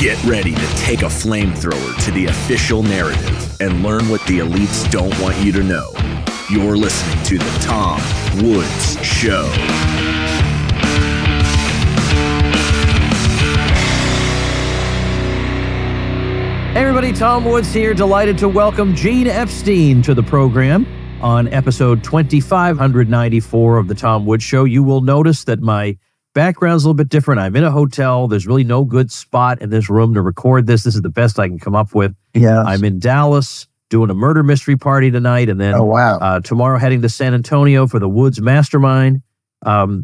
Get ready to take a flamethrower to the official narrative and learn what the elites don't want you to know. You're listening to The Tom Woods Show. Hey everybody, Tom Woods here. Delighted to welcome Gene Epstein to the program on episode 2594 of The Tom Woods Show. You will notice that my background's a little bit different. I'm in a hotel. There's really no good spot in this room to record this. This is the best I can come up with. Yeah, I'm in Dallas doing a murder mystery party tonight, and then tomorrow heading to San Antonio for the Woods Mastermind,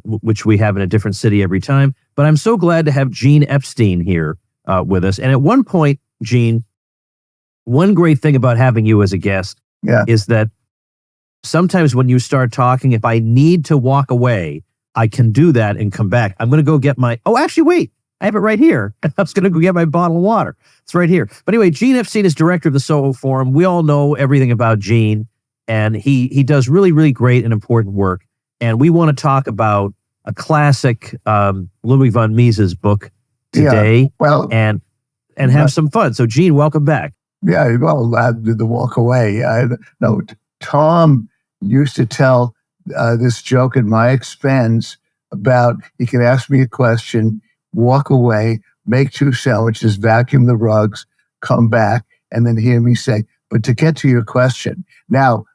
which we have in a different city every time. But I'm so glad to have Gene Epstein here with us. And at one point, Gene, one great thing about having you as a guest is that sometimes when you start talking, if I need to walk away, I can do that and come back. I'm going to go get my, wait, I have it right here. I was going to go get my bottle of water. It's right here. But anyway, Gene Epstein is director of the Soho Forum. We all know everything about Gene, and he does really, really great and important work. And we want to talk about a classic Ludwig von Mises book today and have some fun. So Gene, welcome back. Yeah, well, I did the walk away. Tom used to tell this joke at my expense about he can ask me a question, walk away, make 2 sandwiches, vacuum the rugs, come back, and then hear me say, but to get to your question. Now,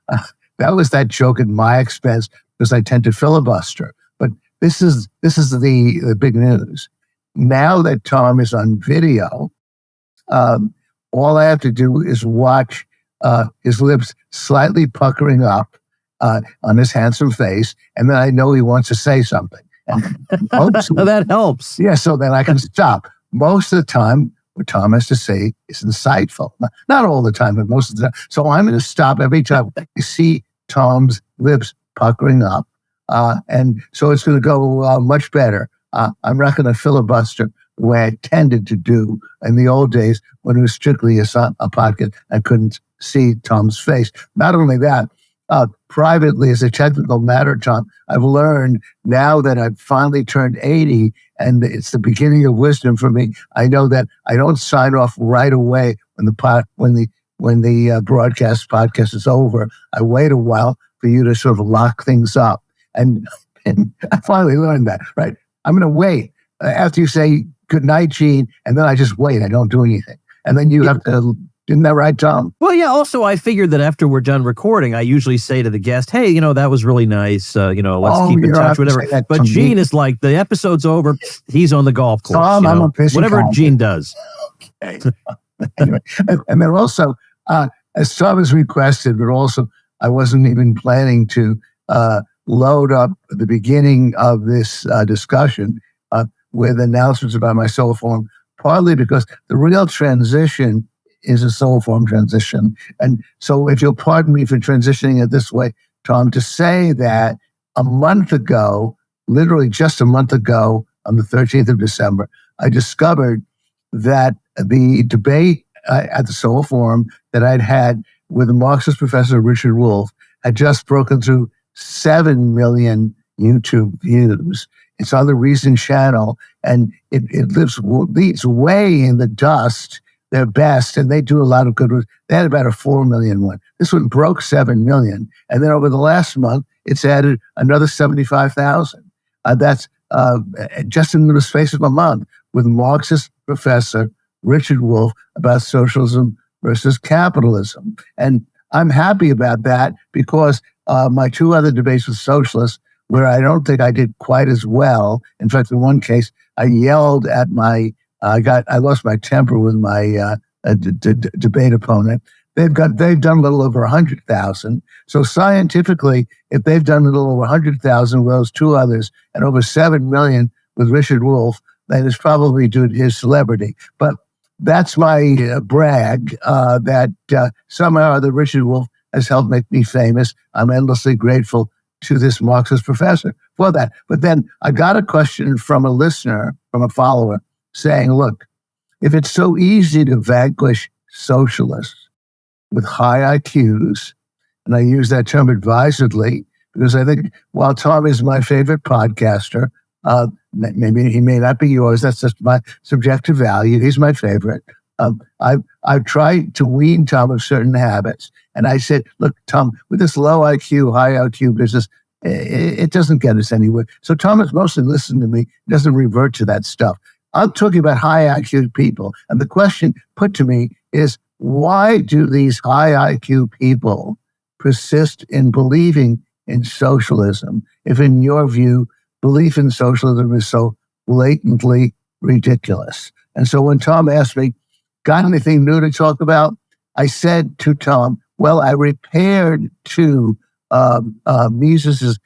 that was that joke at my expense because I tend to filibuster. But this is the big news. Now that Tom is on video, all I have to do is watch his lips slightly puckering up on his handsome face, and then I know he wants to say something. And that helps. Yeah, so then I can stop. Most of the time, what Tom has to say is insightful. Not all the time, but most of the time. So I'm going to stop every time I see Tom's lips puckering up, and so it's going to go much better. I'm not going to filibuster the way I tended to do in the old days when it was strictly a podcast. I couldn't see Tom's face. Not only that, privately, as a technical matter, Tom, I've learned now that I've finally turned 80, and it's the beginning of wisdom for me. I know that I don't sign off right away when the podcast is over. I wait a while for you to sort of lock things up, and I finally learned that. Right, I'm going to wait after you say good night, Gene, and then I just wait. I don't do anything, and then you have to. Isn't that right, Tom? Well, yeah. Also, I figured that after we're done recording, I usually say to the guest, hey, that was really nice. Let's keep in touch, whatever. But Gene is like, the episode's over. He's on the golf course. Tom, I'm a pissy whatever comment. Gene does. Okay. Anyway, and then also, as Tom has requested, but also I wasn't even planning to load up the beginning of this discussion with announcements about my Soho Forum, partly because the real transition is a Soho Forum transition. And so if you'll pardon me for transitioning it this way, Tom, to say that a month ago, literally just a month ago, on the 13th of December, I discovered that the debate at the Soho Forum that I'd had with the Marxist professor Richard Wolff had just broken through 7 million YouTube views. It's on the Reason channel, and it leads way in the dust. Their best, and they do a lot of good work. They had about a 4 million one. This one broke 7 million. And then over the last month, it's added another 75,000. That's just in the space of a month with Marxist professor Richard Wolff about socialism versus capitalism. And I'm happy about that because my 2 other debates with socialists, where I don't think I did quite as well. In fact, in one case, I yelled at I lost my temper with my debate opponent. They've done a little over 100,000. So scientifically, if they've done a little over 100,000 with those 2 others and over 7 million with Richard Wolff, then it's probably due to his celebrity. But that's my brag that somehow the Richard Wolff has helped make me famous. I'm endlessly grateful to this Marxist professor for that. But then I got a question from a listener, from a follower, saying, look, if it's so easy to vanquish socialists with high IQs, and I use that term advisedly because I think while Tom is my favorite podcaster, Maybe he may not be yours. That's just my subjective value. He's my favorite. I've tried to wean Tom of certain habits. And I said, look, Tom, with this low IQ, high IQ business, it doesn't get us anywhere. So Tom has mostly listened to me, doesn't revert to that stuff. I'm talking about high IQ people. And the question put to me is, why do these high IQ people persist in believing in socialism if, in your view, belief in socialism is so blatantly ridiculous? And so when Tom asked me, got anything new to talk about? I said to Tom, well, I repaired to Ludwig von Mises's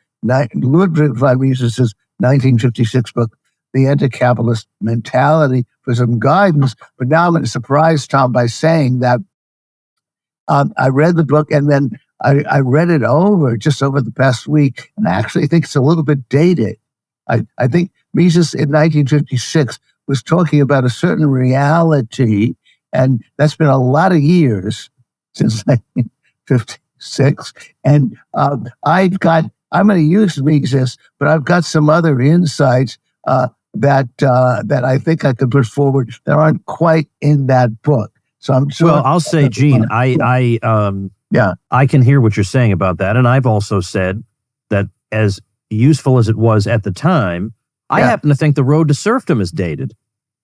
1956 book, The Anarcho-Capitalist Mentality, for some guidance. But now I'm going to surprise Tom by saying that I read the book and then I read it just over the past week, and I actually think it's a little bit dated. I think Mises in 1956 was talking about a certain reality, and that's been a lot of years since 1956. And I'm going to use Mises, but I've got some other insights that I think I could put forward that aren't quite in that book. So I'm sure. Well, I'll say, Gene, I can hear what you're saying about that, and I've also said that as useful as it was at the time, I happen to think the road to serfdom is dated.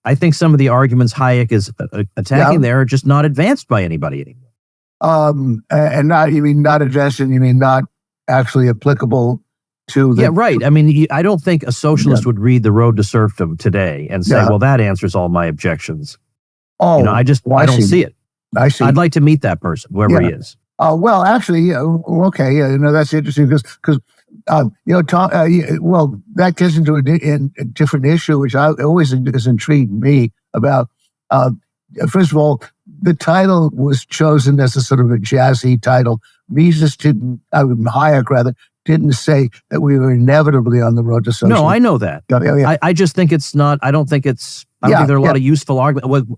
I think some of the arguments Hayek is attacking there are just not advanced by anybody anymore. And you mean not advanced, and you mean not actually applicable to the... Yeah, right. I mean, I don't think a socialist would read The Road to Serfdom today and say, well, that answers all my objections. Oh, I don't see it. I see. I'd like to meet that person, whoever he is. Well, actually, okay, that's interesting because Tom, that gets into a different issue, which always has intrigued me about. First of all, the title was chosen as a sort of a jazzy title. Mises Hayek didn't say that we were inevitably on the road to socialism. No, I know that. I just think it's not. I don't think there are a lot of useful arguments.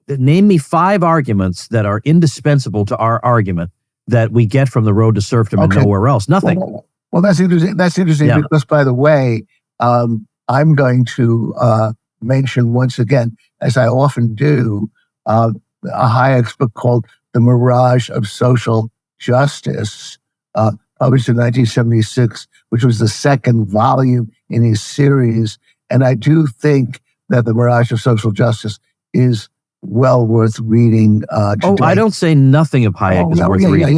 Name me 5 arguments that are indispensable to our argument that we get from the road to serfdom and nowhere else. Nothing. Well, that's interesting. That's interesting because, by the way, I'm going to mention once again, as I often do, a Hayek's book called The Mirage of Social Justice, published in 1976, which was the second volume in his series. And I do think that The Mirage of Social Justice is well worth reading today. I don't say nothing of Hayek is worth reading.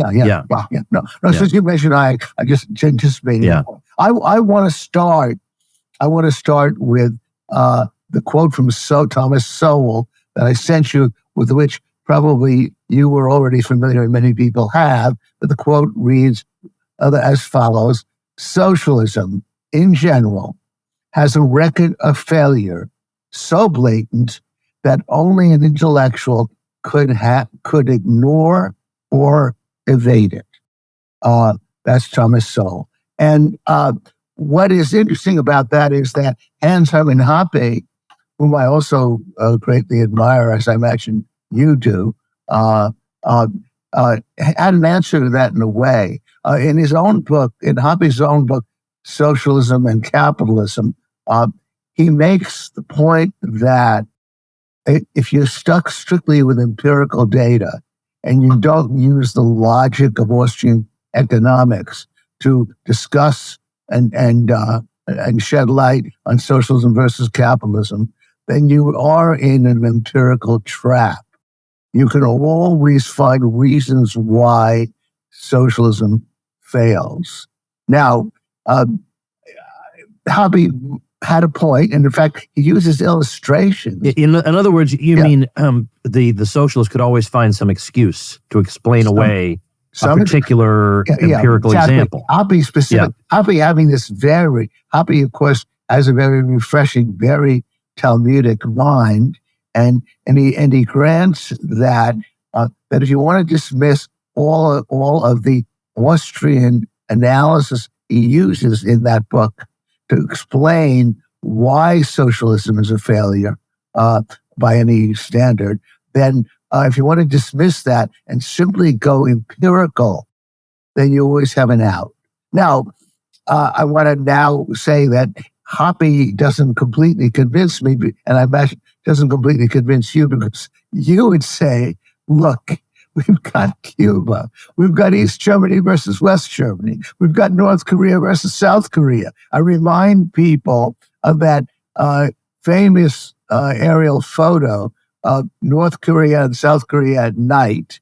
No. Since you mentioned Hayek, I just anticipated. Yeah. I want to start with the quote from Thomas Sowell that I sent you, with which probably you were already familiar and many people have. But the quote reads as follows: socialism, in general, has a record of failure so blatant that only an intellectual could ignore or evade it. That's Thomas Sowell. And what is interesting about that is that Hans Hermann Hoppe, whom I also greatly admire, as I imagine you do, had an answer to that in a way. In his own book, in Hoppe's own book, Socialism and Capitalism, he makes the point that if you're stuck strictly with empirical data and you don't use the logic of Austrian economics to discuss and shed light on socialism versus capitalism, then you are in an empirical trap. You can always find reasons why socialism fails. Now, Hoppe had a point, and in fact, he uses illustrations. In other words, you mean the socialist could always find some excuse to explain away a particular empirical example. Hoppe having this Hoppe, of course, has a very refreshing, very Talmudic mind, and he grants that if you want to dismiss all of the Austrian analysis he uses in that book to explain why socialism is a failure by any standard, then if you want to dismiss that and simply go empirical, then you always have an out. Now, I want to now say that Hoppy doesn't completely convince me, and I imagine doesn't completely convince you, because you would say, look, we've got Cuba, we've got East Germany versus West Germany, we've got North Korea versus South Korea. I remind people of that famous aerial photo of North Korea and South Korea at night.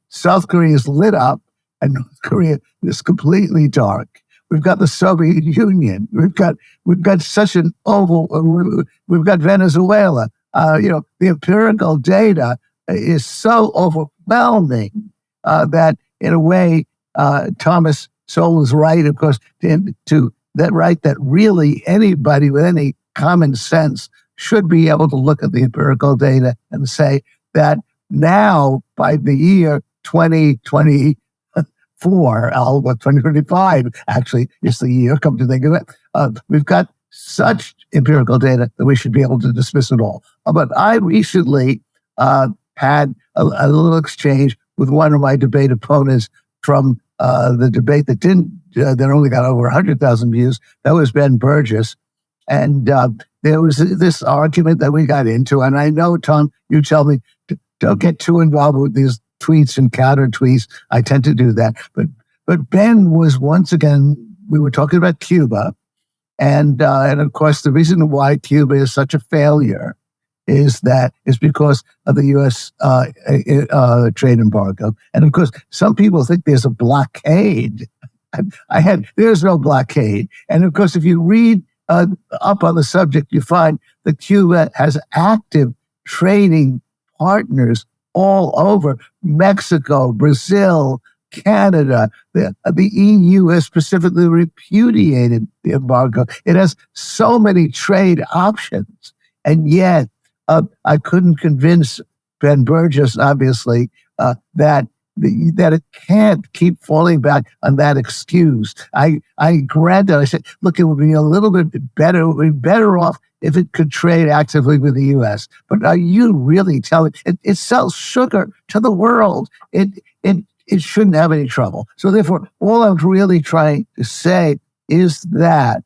South Korea is lit up and North Korea is completely dark. We've got the Soviet Union. We've got such an oval. We've got Venezuela. The empirical data is so overwhelming that, in a way, Thomas Sowell is right, of course, that really anybody with any common sense should be able to look at the empirical data and say that now, by the year 2024, 2025, actually, is the year, come to think of it, we've got such empirical data that we should be able to dismiss it all. But I recently had a little exchange with one of my debate opponents from the debate that only got over 100,000 views. That was Ben Burgess. And there was this argument that we got into. And I know, Tom, you tell me, don't get too involved with these tweets and counter tweets. I tend to do that. But Ben was, once again, we were talking about Cuba. And of course, the reason why Cuba is such a failure is because of the U.S. Trade embargo. And of course, some people think there's a blockade. There's no blockade. And of course, if you read up on the subject, you find that Cuba has active trading partners all over: Mexico, Brazil, Canada. The EU has specifically repudiated the embargo. It has so many trade options. And yet, I couldn't convince Ben Burgess, obviously, that it can't keep falling back on that excuse. I granted, I said, look, it would be a little bit better, it would be better off if it could trade actively with the U.S. But are you really telling it sells sugar to the world? It shouldn't have any trouble. So therefore, all I'm really trying to say is that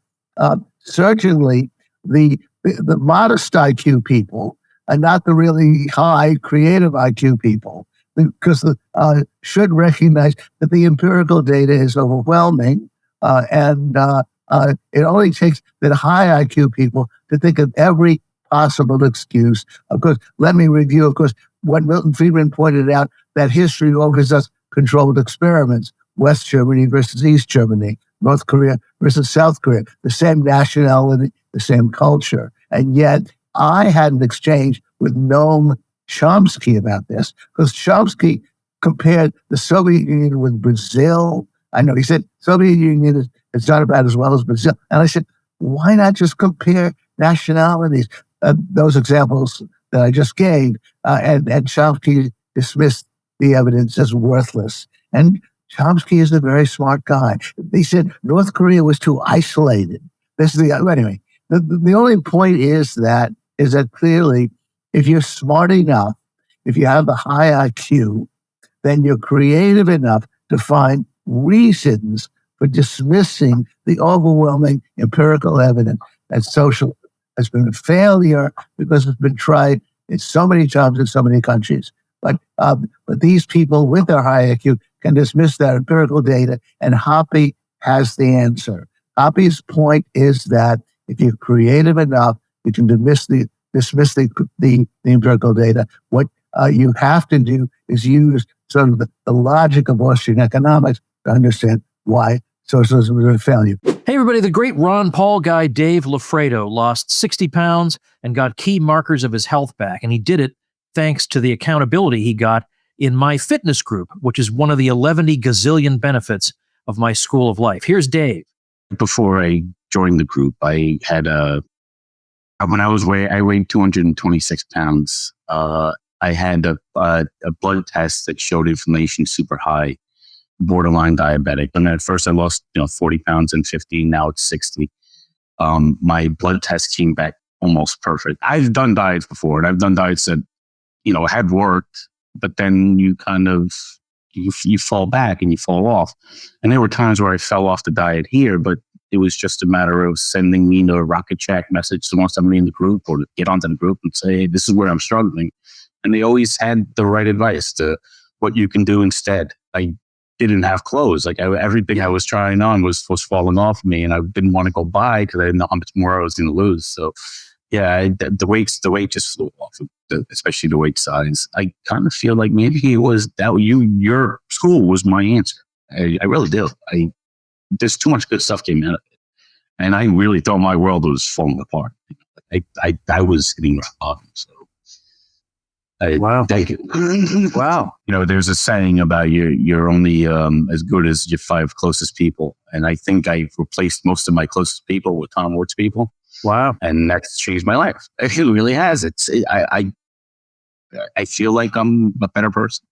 certainly the modest IQ people and not the really high creative IQ people, because should recognize that the empirical data is overwhelming, and it only takes the high IQ people to think of every possible excuse. Of course, let me review, of course, what Milton Friedman pointed out, that history offers us controlled experiments: West Germany versus East Germany, North Korea versus South Korea, the same nationality, the same culture. And yet I had an exchange with Noam Chomsky about this, because Chomsky compared the Soviet Union with Brazil. I know he said Soviet Union is not about as well as Brazil. And I said, why not just compare nationalities? Those examples that I just gave, and Chomsky dismissed the evidence as worthless. And Chomsky is a very smart guy. He said North Korea was too isolated. Anyway. The only point is that clearly, if you're smart enough, if you have the high IQ, then you're creative enough to find reasons for dismissing the overwhelming empirical evidence that social has been a failure because it's been tried so many times in so many countries. But these people with their high IQ can dismiss that empirical data, and Hoppy has the answer. Hoppy's point is that if you're creative enough, you can dismiss the empirical data. What you have to do is use sort of the logic of Austrian economics to understand why socialism is a failure. Hey everybody, the great Ron Paul guy Dave Loffredo lost 60 pounds and got key markers of his health back. And he did it thanks to the accountability he got in my fitness group, which is one of the 11 gazillion benefits of my school of life. Here's Dave. Before I joined the group, I had I weighed 226 pounds. I had a blood test that showed inflammation super high, borderline diabetic. And at first I lost 40 pounds in 15, now it's 60. My blood test came back almost perfect. I've done diets before, and I've done diets that, had worked, but then you kind of, you fall back and you fall off. And there were times where I fell off the diet here, but It was just a matter of sending me a rocket chat message to somebody in the group or to get onto the group and say, hey, this is where I'm struggling. And they always had the right advice to what you can do instead. I didn't have clothes. Everything I was trying on was falling off me, and I didn't want to go buy because I didn't know how much more I was going to lose. So yeah, the weight just flew off, especially the weight size. I kind of feel like maybe it was that your school was my answer. I really do. There's too much good stuff came out of it. And I really thought my world was falling apart. I was hitting rock bottom. So wow. Thank you. Wow. There's a saying about you're only as good as your 5 closest people. And I think I've replaced most of my closest people with Tom Woods people. Wow. And that's changed my life. It really has. I feel like I'm a better person,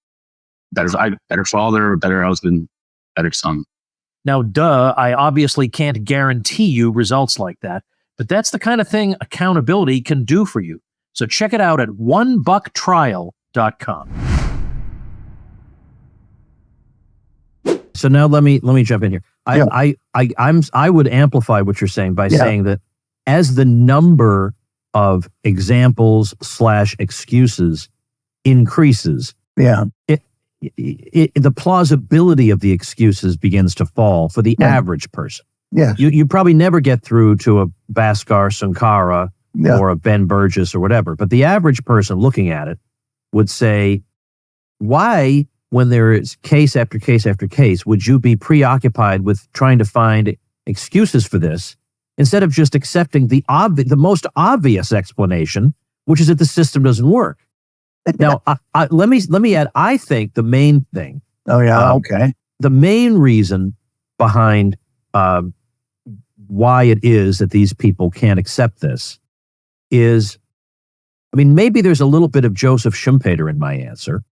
better father, better husband, better son. Now, I obviously can't guarantee you results like that, but that's the kind of thing accountability can do for you. So check it out at onebucktrial.com. So now let me jump in here. I would amplify what you're saying by saying that as the number of examples / excuses increases, the plausibility of the excuses begins to fall for the average person. Yeah, you probably never get through to a Bhaskar Sankara or a Ben Burgess or whatever, but the average person looking at it would say, why, when there is case after case after case, would you be preoccupied with trying to find excuses for this instead of just accepting the most obvious explanation, which is that the system doesn't work? Now, let me add, I think the main thing. Oh, yeah. Okay. The main reason behind why it is that these people can't accept this is, maybe there's a little bit of Joseph Schumpeter in my answer,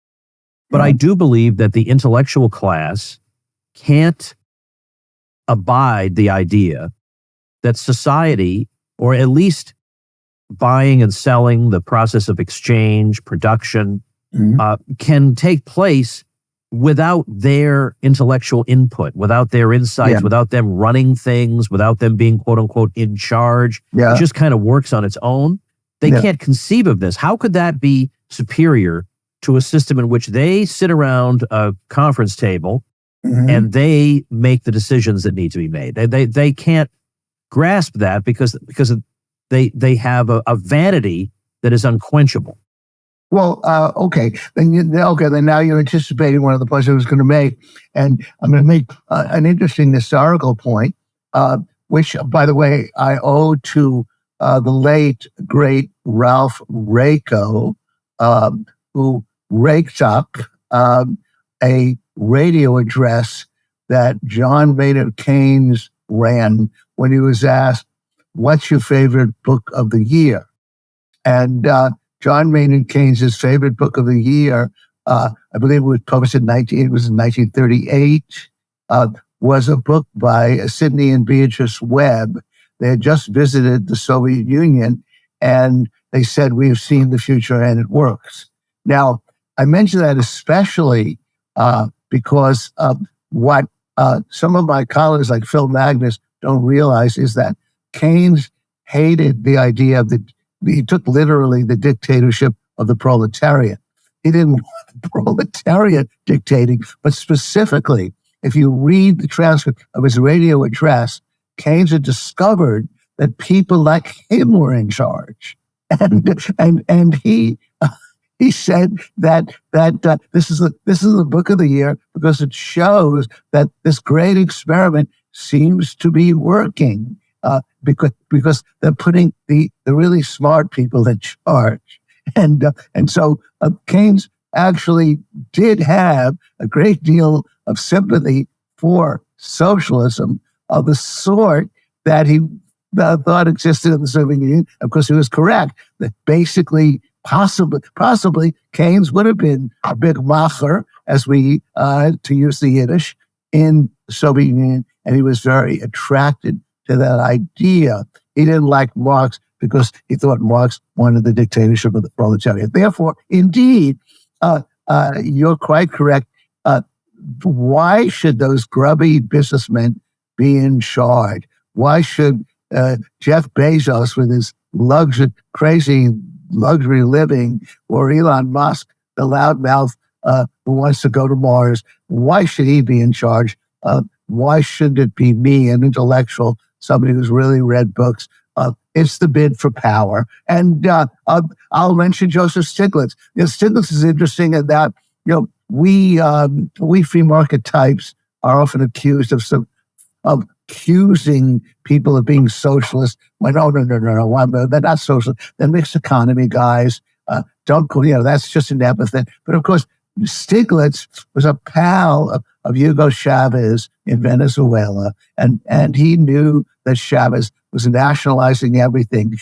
but I do believe that the intellectual class can't abide the idea that society, or at least buying and selling, the process of exchange, production, can take place without their intellectual input, without their insights, without them running things, without them being quote unquote in charge. It just kind of works on its own. They can't conceive of this. How could that be superior to a system in which they sit around a conference table and they make the decisions that need to be made? They can't grasp that because they have a vanity that is unquenchable. Well, okay. Then now you're anticipating one of the points I was going to make, and I'm going to make an interesting historical point, which, by the way, I owe to the late great Ralph Raico, who raked up a radio address that John Maynard Keynes ran when he was asked, "What's your favorite book of the year?" And John Maynard Keynes' favorite book of the year, I believe it was published in 1938, was a book by Sidney and Beatrice Webb. They had just visited the Soviet Union, and they said, "We've seen the future and it works." Now, I mention that especially because what some of my colleagues like Phil Magnus don't realize is that Keynes hated the idea of he took literally the dictatorship of the proletariat. He didn't want the proletariat dictating, but specifically, if you read the transcript of his radio address, Keynes had discovered that people like him were in charge. And he said that this is the book of the year because it shows that this great experiment seems to be working. Because they're putting the really smart people in charge. And so Keynes actually did have a great deal of sympathy for socialism of the sort that he thought existed in the Soviet Union. Of course, he was correct that basically, possibly Keynes would have been a big macher, as to use the Yiddish, in the Soviet Union, and he was very attracted to that idea. He didn't like Marx because he thought Marx wanted the dictatorship of the proletariat. Therefore, indeed, you're quite correct. Why should those grubby businessmen be in charge? why should Jeff Bezos with his crazy luxury living, or Elon Musk, the loudmouth who wants to go to Mars, why should he be in charge? Why shouldn't it be me, an intellectual, somebody who's really read books? It's the bid for power. And I'll mention Joseph Stiglitz. Stiglitz is interesting in that, we free market types are often accused of accusing people of being socialist. Well, no, they're not socialist. They're mixed economy guys. That's just an epithet. But of course, Stiglitz was a pal of Hugo Chavez in Venezuela, and he knew that Chavez was nationalizing everything.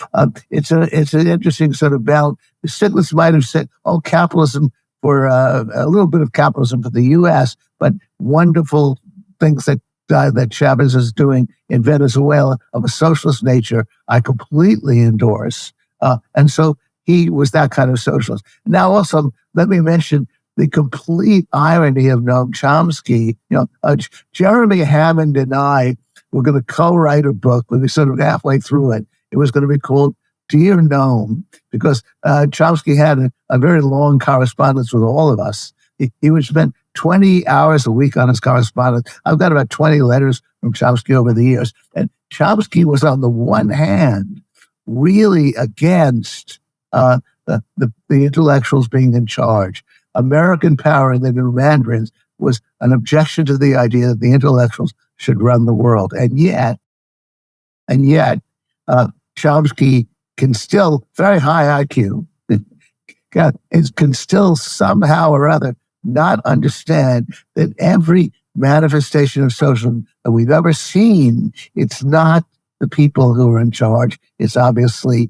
It's an interesting sort of balance. Stiglitz might have said, capitalism for a little bit of capitalism for the U.S., but wonderful things that Chavez is doing in Venezuela of a socialist nature, I completely endorse. And so he was that kind of socialist. Now, also, let me mention the complete irony of Noam Chomsky. Jeremy Hammond and I were going to co-write a book. We were sort of halfway through it. It was going to be called Dear Noam, because Chomsky had a very long correspondence with all of us. He would spend 20 hours a week on his correspondence. I've got about 20 letters from Chomsky over the years. And Chomsky was, on the one hand, really against the intellectuals being in charge. American power in the New Mandarins was an objection to the idea that the intellectuals should run the world. And yet, Chomsky can still, very high IQ, can still somehow or other not understand that every manifestation of socialism that we've ever seen, it's not the people who are in charge. It's obviously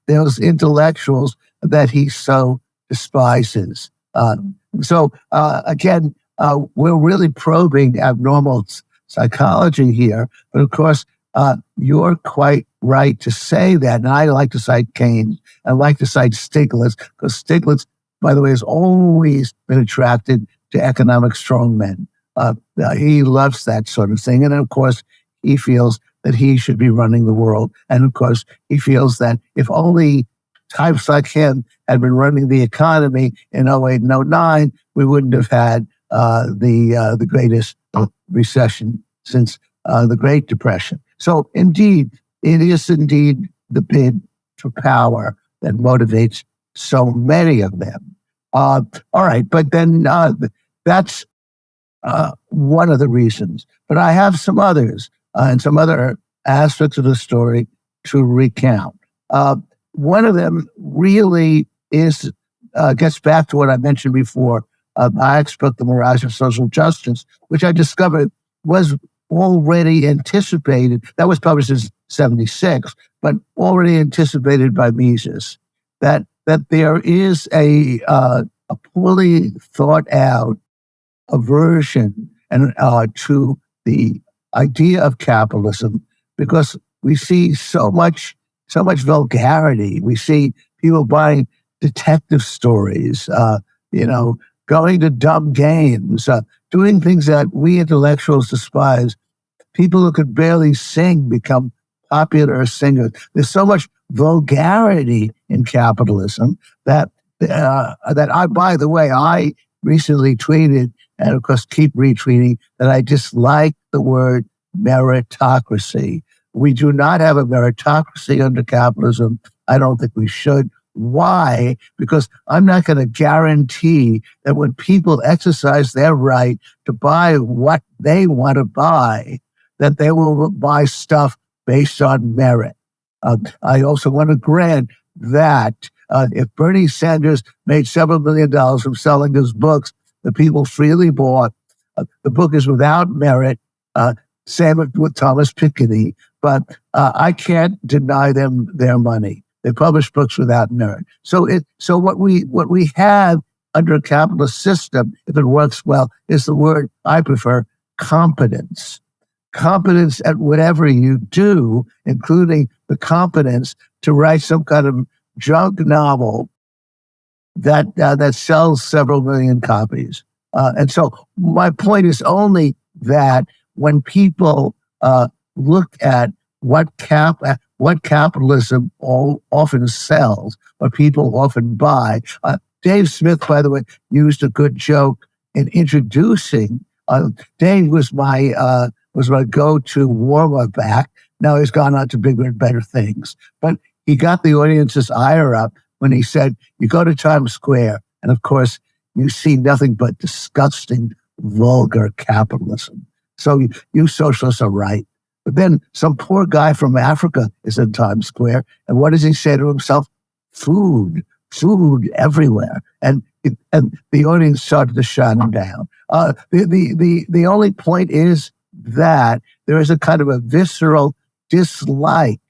those intellectuals that he so despises. Again, we're really probing abnormal psychology here. But of course, you're quite right to say that. And I like to cite Keynes. I like to cite Stiglitz, because Stiglitz, by the way, has always been attracted to economic strongmen. He loves that sort of thing. And of course, he feels that he should be running the world. And of course, he feels that if only types like him had been running the economy in 08 and 09, we wouldn't have had the greatest recession since the Great Depression. So indeed, it is indeed the bid for power that motivates so many of them. All right, but then that's one of the reasons. But I have some others and some other aspects of the story to recount. One of them really gets back to what I mentioned before. Hayek's book, The Mirage of Social Justice, which I discovered was already anticipated. That was published in 1976, but already anticipated by Mises. That there is a poorly thought out aversion to the idea of capitalism, because we see so much vulgarity. We see people buying detective stories, going to dumb games, doing things that we intellectuals despise. People who could barely sing become popular singers. There's so much vulgarity in capitalism that I, by the way, I recently tweeted, and of course keep retweeting, that I dislike the word meritocracy. We do not have a meritocracy under capitalism. I don't think we should. Why? Because I'm not going to guarantee that when people exercise their right to buy what they want to buy, that they will buy stuff based on merit. I also want to grant that if Bernie Sanders made several $1 million from selling his books that people freely bought, the book is without merit. Same with Thomas Piketty, but I can't deny them their money. They publish books without merit. So what we have under a capitalist system, if it works well, is the word I prefer: competence. Competence at whatever you do, including the competence to write some kind of junk novel that sells several million copies. And so my point is only that when people look at what capitalism often sells, what people often buy. Dave Smith, by the way, used a good joke in introducing. Dave was my go-to warm-up act. Now he's gone on to bigger and better things. But he got the audience's ire up when he said, you go to Times Square, and of course, you see nothing but disgusting, vulgar capitalism. So you socialists are right. But then some poor guy from Africa is in Times Square, and what does he say to himself? Food everywhere. And the audience started to shut him down. The only point is that there is a kind of a visceral dislike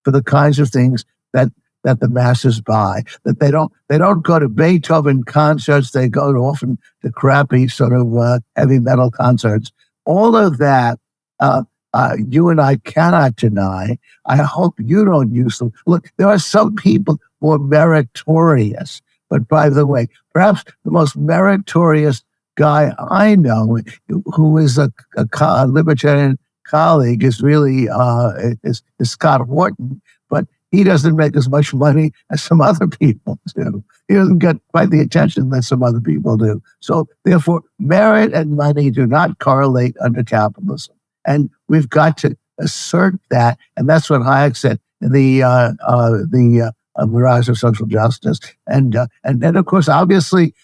for the kinds of things that the masses buy. That they don't go to Beethoven concerts. They go to often the crappy sort of heavy metal concerts. All of that, you and I cannot deny. I hope you don't use them. Look, there are some people who are meritorious. But by the way, perhaps the most meritorious guy I know, who is a libertarian colleague, is really is Scott Horton. But he doesn't make as much money as some other people do. He doesn't get quite the attention that some other people do. So therefore, merit and money do not correlate under capitalism. And we've got to assert that. And that's what Hayek said in the rise of social justice. And then, of course, obviously,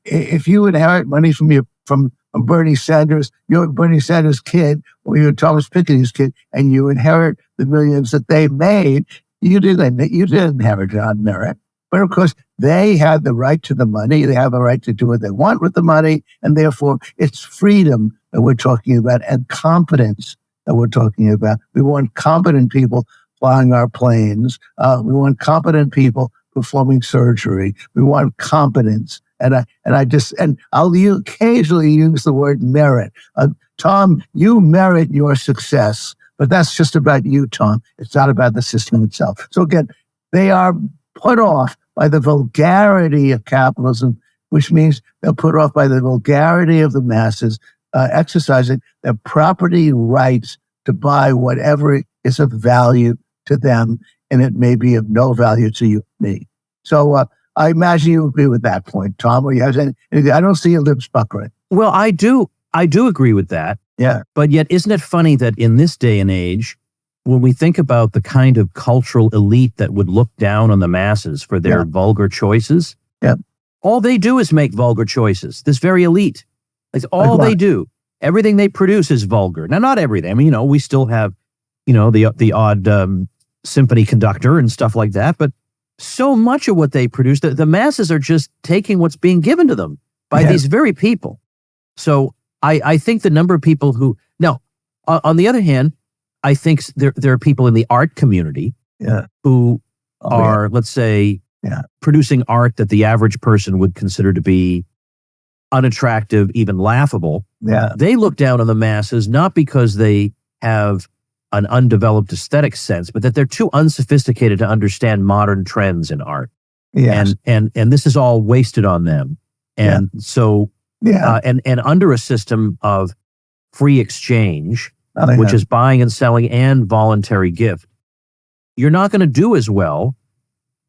if you inherit money from Bernie Sanders, you're Bernie Sanders' kid, or you're Thomas Piketty's kid, and you inherit the millions that they made, you didn't inherit it on merit. But of course, they had the right to the money. They have a right to do what they want with the money. And therefore, it's freedom that we're talking about and competence that we're talking about. We want competent people flying our planes. We want competent people performing surgery. We want competence. And I'll occasionally use the word merit. Tom, you merit your success, but that's just about you, Tom. It's not about the system itself. So again, they are put off by the vulgarity of capitalism, which means they're put off by the vulgarity of the masses exercising their property rights to buy whatever is of value to them, and it may be of no value to you, me. So I imagine you agree with that point, Tom. Or you have anything? I don't see your lips puckering. Well, I do agree with that. Yeah. But yet, isn't it funny that in this day and age, when we think about the kind of cultural elite that would look down on the masses for their vulgar choices, all they do is make vulgar choices. This very elite, that's all they do. Everything they produce is vulgar. Now, not everything. I mean, we still have, the odd symphony conductor and stuff like that. But so much of what they produce, the masses are just taking what's being given to them by these very people. So I think the number of people who now, on the other hand, I think there are people in the art community who are, let's say, producing art that the average person would consider to be unattractive, even laughable. Yeah. They look down on the masses, not because they have an undeveloped aesthetic sense, but that they're too unsophisticated to understand modern trends in art. Yes. And this is all wasted on them. And so, and under a system of free exchange, which is buying and selling and voluntary gift, you're not going to do as well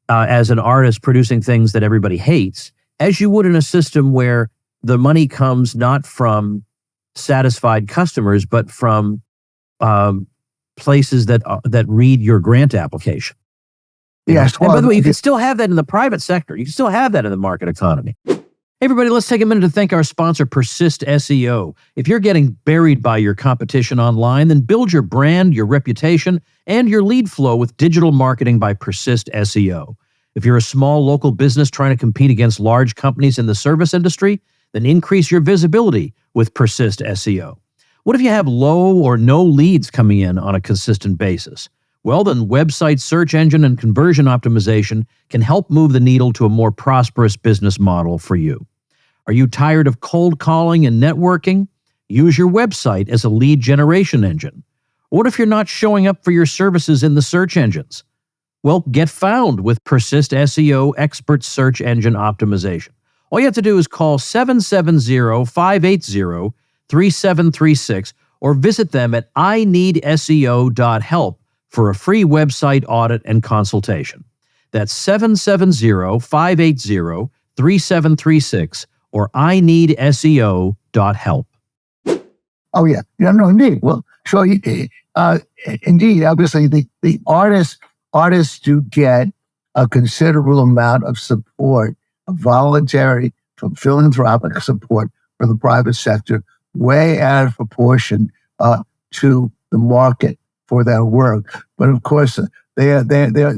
as an artist producing things that everybody hates as you would in a system where the money comes not from satisfied customers, but from places that read your grant application. Yes. And by the way, you can still have that in the private sector. You can still have that in the market economy. Hey everybody, let's take a minute to thank our sponsor, Persist SEO. If you're getting buried by your competition online, then build your brand, your reputation, and your lead flow with digital marketing by Persist SEO. If you're a small local business trying to compete against large companies in the service industry, then increase your visibility with Persist SEO. What if you have low or no leads coming in on a consistent basis? Well, then website search engine and conversion optimization can help move the needle to a more prosperous business model for you. Are you tired of cold calling and networking? Use your website as a lead generation engine. What if you're not showing up for your services in the search engines? Well, get found with Persist SEO Expert Search Engine Optimization. All you have to do is call 770-580-3736 or visit them at ineedseo.help for a free website audit and consultation. That's 770-580-3736 or ineedseo.help. Oh, yeah. No, indeed. Well, sure. Indeed, obviously, the artists do get a considerable amount of support, of voluntary, philanthropic support from the private sector, way out of proportion to the market for their work. But of course,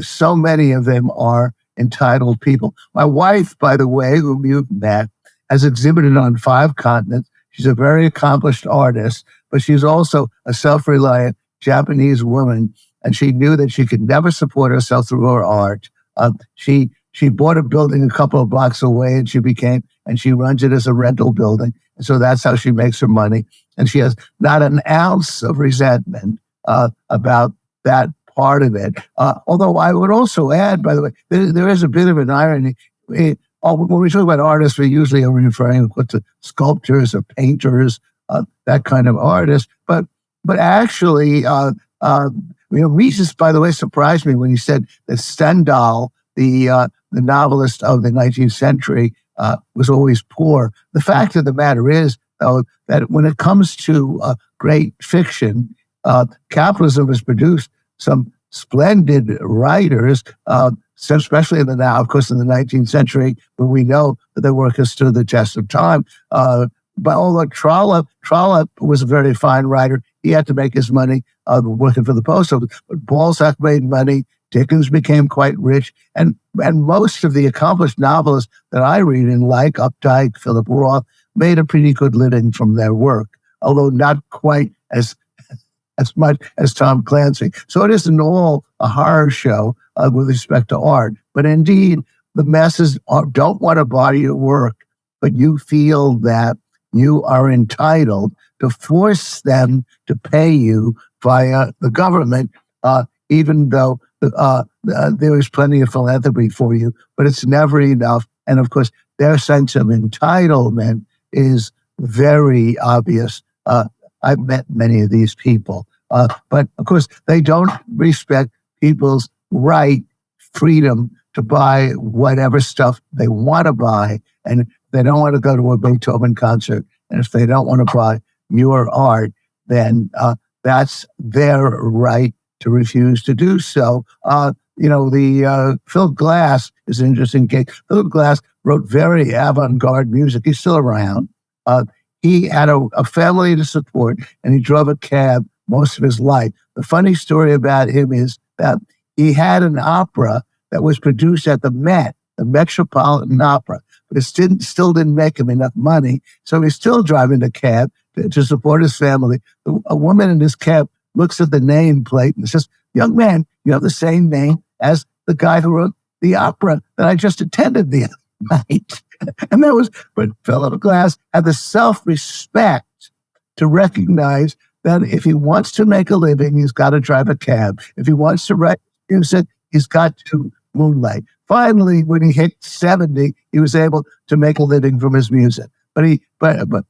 so many of them are entitled people. My wife, by the way, whom you've met, has exhibited on 5 continents. She's a very accomplished artist, but she's also a self-reliant Japanese woman, and she knew that she could never support herself through her art. She bought a building a couple of blocks away, and she runs it as a rental building. And so that's how she makes her money. And she has not an ounce of resentment about that part of it. Although I would also add, by the way, there is a bit of an irony. When we talk about artists, we usually are referring to sculptors or painters, that kind of artist. But actually, Mises, by the way, surprised me when he said that Stendhal, the novelist of the 19th century, was always poor. The fact of the matter is, though, that when it comes to great fiction, capitalism has produced some splendid writers, especially in the 19th century, when we know that their work has stood the test of time. But although Trollope was a very fine writer, he had to make his money working for the post office. But Balzac made money. Dickens became quite rich, and most of the accomplished novelists that I read and like, Updike, Philip Roth, made a pretty good living from their work, although not quite as much as Tom Clancy. So it isn't all a horror show with respect to art. But indeed, the masses don't want to buy your work, but you feel that you are entitled to force them to pay you via the government, even though there is plenty of philanthropy for you, but it's never enough. And of course, their sense of entitlement is very obvious. I've met many of these people, but of course, they don't respect people's freedom to buy whatever stuff they want to buy. And if they don't want to go to a Beethoven concert, and if they don't want to buy your art, then that's their right to refuse to do so. Philip Glass is an interesting case. Philip Glass wrote very avant-garde music. He's still around. He had a family to support, and he drove a cab most of his life. The funny story about him is that he had an opera that was produced at the Met, the Metropolitan Opera, but it still didn't make him enough money, so he's still driving the cab to support his family. A woman in his cab looks at the nameplate and says, "Young man, you have the same name as the guy who wrote the opera that I just attended the other night." But Philip Glass had the self-respect to recognize that if he wants to make a living, he's got to drive a cab. If he wants to write music, he's got to moonlight. Finally, when he hit 70, he was able to make a living from his music. But he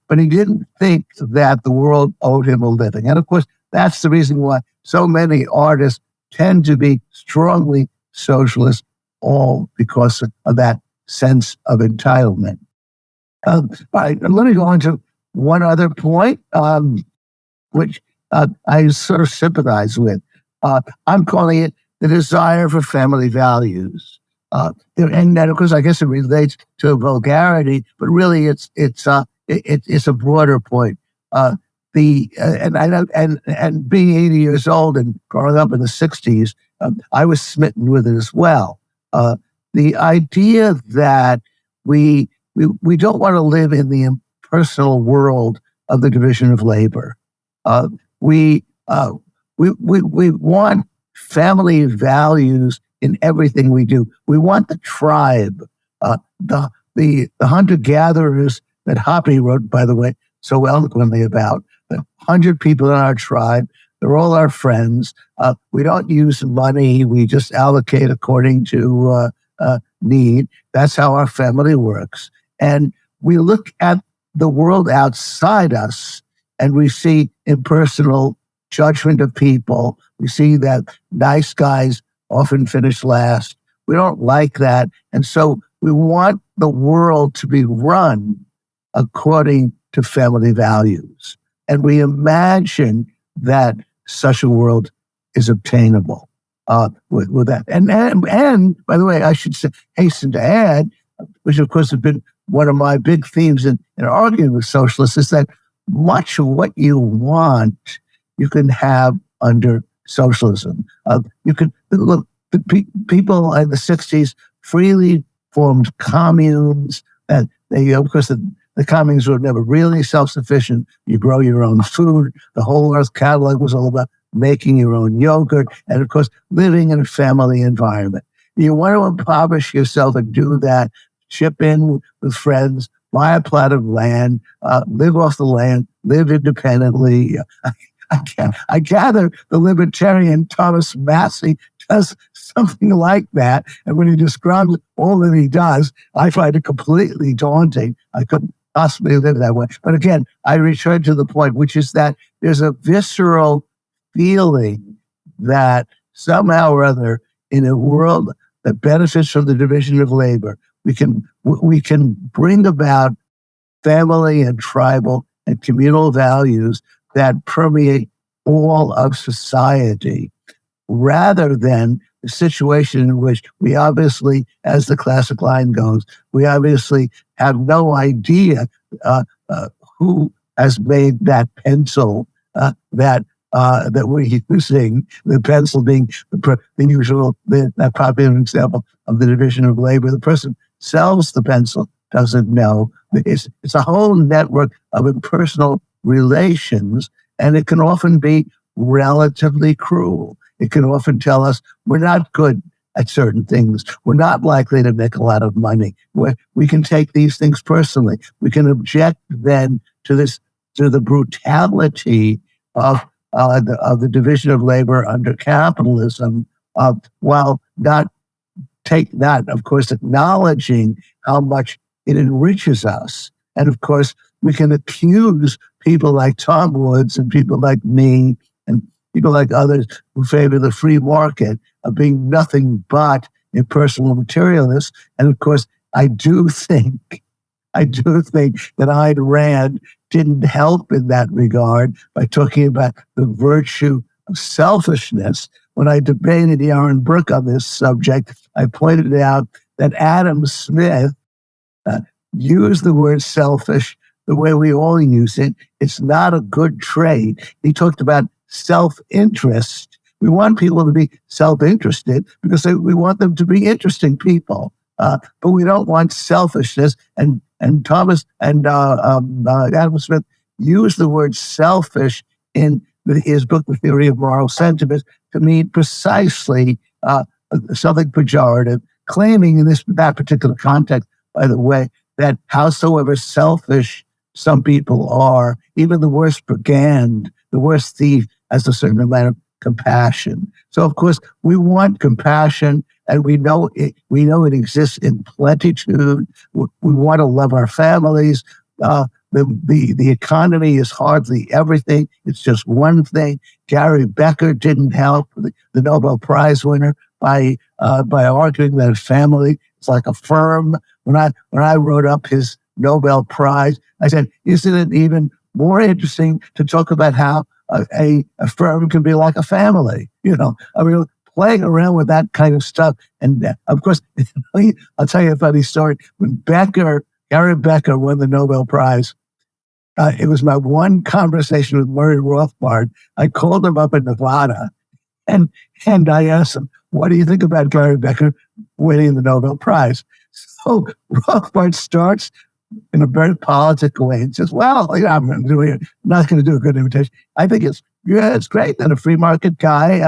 didn't think that the world owed him a living. And of course, that's the reason why so many artists tend to be strongly socialist, all because of that sense of entitlement. All right, let me go on to one other point, which I sort of sympathize with. I'm calling it the desire for family values. And of course, I guess it relates to vulgarity, but really it's a broader point. And being 80 years old and growing up in the 60s, I was smitten with it as well. The idea that we don't want to live in the impersonal world of the division of labor. We want family values in everything we do. We want the tribe, the hunter-gatherers that Hoppe wrote, by the way, so eloquently about. The 100 people in our tribe, they're all our friends. We don't use money. We just allocate according to need. That's how our family works. And we look at the world outside us and we see impersonal judgment of people. We see that nice guys often finish last. We don't like that. And so we want the world to be run according to family values. And we imagine that such a world is obtainable with that. And by the way, I should hasten to add, which of course has been one of my big themes in arguing with socialists, is that much of what you want, you can have under socialism. You can look. People in the 60s freely formed communes, and they, of course, the communes were never really self-sufficient. You grow your own food. The Whole Earth Catalog was all about making your own yogurt, and of course, living in a family environment. You want to impoverish yourself and do that. Chip in with friends, buy a plot of land, live off the land, live independently. I gather the libertarian Thomas Massey does something like that. And when he describes all that he does, I find it completely daunting. I couldn't possibly live that way. But again, I return to the point, which is that there's a visceral feeling that somehow or other in a world that benefits from the division of labor, we can bring about family and tribal and communal values that permeate all of society, rather than the situation in which we obviously, as the classic line goes, we obviously have no idea who has made that pencil that we're using, the pencil being the usual, that popular example of the division of labor. The person sells the pencil doesn't know. It's a whole network of impersonal relations, and it can often be relatively cruel. It can often tell us we're not good at certain things. We're not likely to make a lot of money. We can take these things personally. We can object then to the brutality of the division of labor under capitalism, while not, of course, acknowledging how much it enriches us. And of course, we can accuse people like Tom Woods and people like me and people like others who favor the free market of being nothing but impersonal materialists. And of course, I do think that Ayn Rand didn't help in that regard by talking about the virtue of selfishness. When I debated Aaron Burke on this subject, I pointed out that Adam Smith used the word selfish the way we all use it. It's not a good trait. He talked about self-interest. We want people to be self-interested because we want them to be interesting people, but we don't want selfishness. And Thomas and Adam Smith used the word selfish in his book, The Theory of Moral Sentiments, to mean precisely something pejorative, claiming in that particular context, by the way, that howsoever selfish some people are, even the worst brigand, the worst thief, has a certain amount of compassion. So, of course, we want compassion, and we know it exists in plenitude. We want to love our families. The economy is hardly everything. It's just one thing. Gary Becker didn't help the Nobel Prize winner by arguing that a family is like a firm. When I wrote up his Nobel Prize, I said, isn't it even more interesting to talk about how a firm can be like a family? I mean, playing around with that kind of stuff. And of course, I'll tell you a funny story. When Gary Becker won the Nobel Prize, it was my one conversation with Murray Rothbard. I called him up in Nevada, and I asked him, what do you think about Gary Becker winning the Nobel Prize? So Rothbard starts in a very political way and says, well, I'm not going to do a good imitation. I think it's great that a free market guy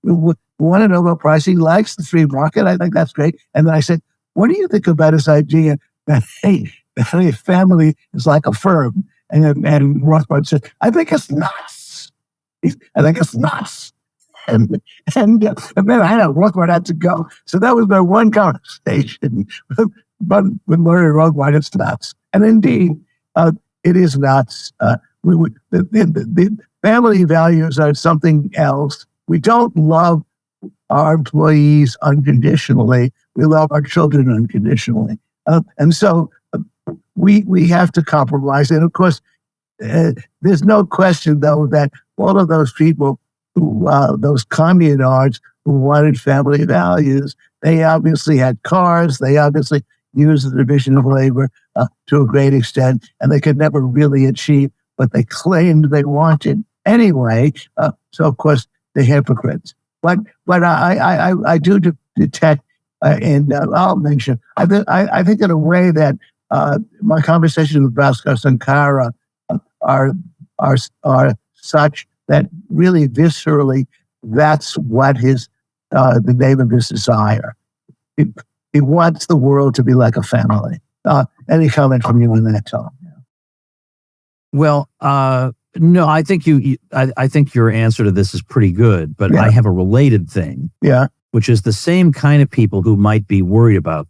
won a Nobel Prize. He likes the free market. I think that's great. And then I said, what do you think about his idea that a family is like a firm? And Rothbard said, I think it's nuts. I think it's nuts. And then I know Rothbard had to go. So that was my one conversation. But with Murray Rothbard, it's nuts. And indeed, it is nuts. the family values are something else. We don't love our employees unconditionally. We love our children unconditionally. And so we have to compromise. And of course, there's no question, though, that all of those people, those communards who wanted family values, they obviously had cars. They obviously used the division of labor to a great extent, and they could never really achieve what they claimed they wanted anyway. So, of course, they're hypocrites. But I do detect, and I'll mention, I think in a way that my conversations with Bhaskar Sankara are such that really viscerally, that's what the name of his desire. He wants the world to be like a family. Any comment from you on that, Tom? Well, no, I think I think your answer to this is pretty good, but I have a related thing. Yeah. Which is the same kind of people who might be worried about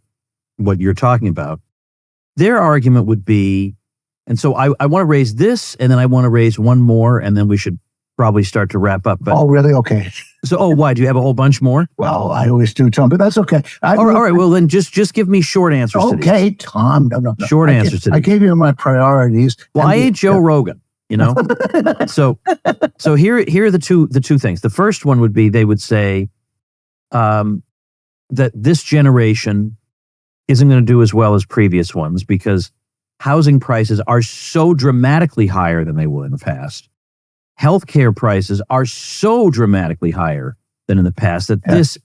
what you're talking about. Their argument would be, and so I want to raise this, and then I want to raise one more, and then we should probably start to wrap up. But, oh, really? Okay. So, why? Do you have a whole bunch more? Well, I always do, Tom, but that's okay. All right. Well, then just give me short answers to these. Okay, Tom. No. Short answers to these. I gave you my priorities. Well, I ain't Joe Rogan, you know? So here are the two things. The first one would be, they would say that this generation isn't going to do as well as previous ones because housing prices are so dramatically higher than they were in the past. Healthcare prices are so dramatically higher than in the past that this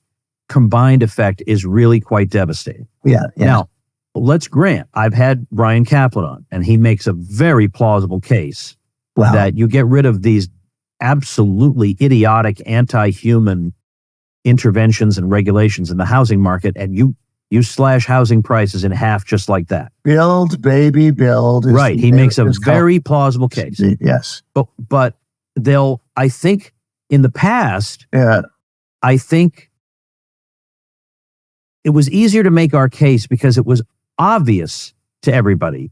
combined effect is really quite devastating. Yeah. Now, let's grant, I've had Brian Kaplan on, and he makes a very plausible case that you get rid of these absolutely idiotic, anti-human interventions and regulations in the housing market, and you slash housing prices in half just like that. Build, baby, build. Right. He makes a very plausible case. Yes. But I think in the past, I think it was easier to make our case because it was obvious to everybody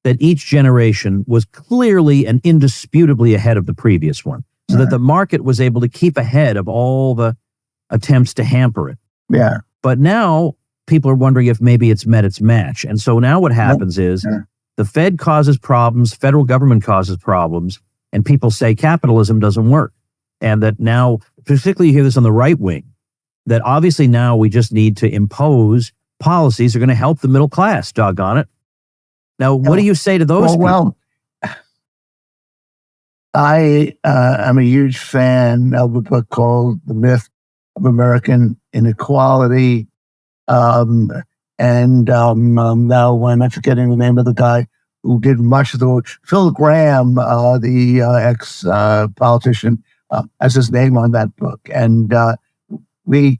that each generation was clearly and indisputably ahead of the previous one, so that the market was able to keep ahead of all the attempts to hamper it. Yeah. But now people are wondering if maybe it's met its match. And so now what happens is the Fed causes problems, federal government causes problems, and people say capitalism doesn't work. And that now, particularly you hear this on the right wing, that obviously now we just need to impose policies that are going to help the middle class, doggone it. Now, what do you say to those people? Well, I am a huge fan of a book called The Myth of American Inequality. Now I'm forgetting the name of the guy who did much of the work. Phil Graham, the ex-politician, has his name on that book. And what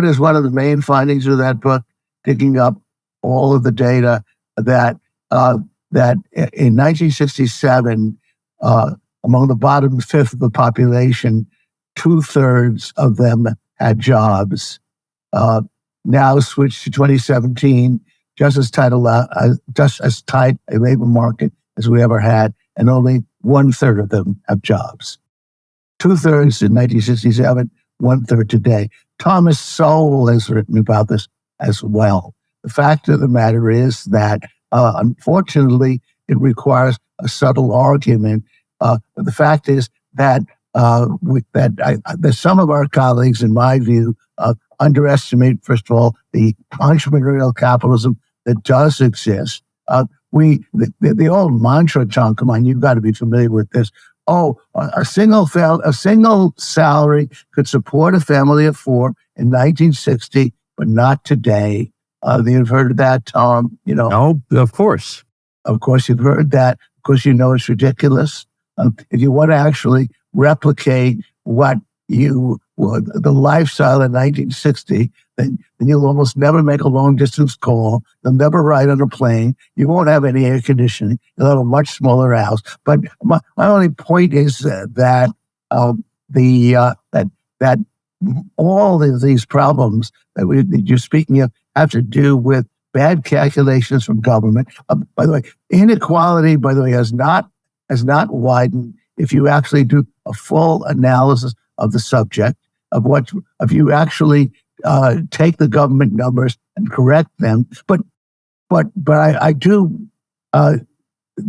is one of the main findings of that book? Picking up all of the data that in 1967, among the bottom fifth of the population, 2/3 of them had jobs. Now switched to 2017, just as tight a labor market as we ever had, and only 1/3 of them have jobs. 2/3 in 1967, 1/3 today. Thomas Sowell has written about this as well. The fact of the matter is that, unfortunately, it requires a subtle argument. But the fact is that that some of our colleagues, in my view, underestimate, first of all, the entrepreneurial capitalism that does exist. The old mantra, Tom, come on, you've got to be familiar with this. Oh, a single salary could support a family of four in 1960, but not today. You've heard of that, Tom? No, of course. Of course, you've heard that. Of course, you know it's ridiculous. If you want to actually replicate the lifestyle in 1960, then you'll almost never make a long distance call. You'll never ride on a plane. You won't have any air conditioning. You'll have a much smaller house. But my only point is that all of these problems that you're speaking of have to do with bad calculations from government. By the way, inequality, has not widened. If you actually do a full analysis of the subject, if you actually take the government numbers and correct them, but I do.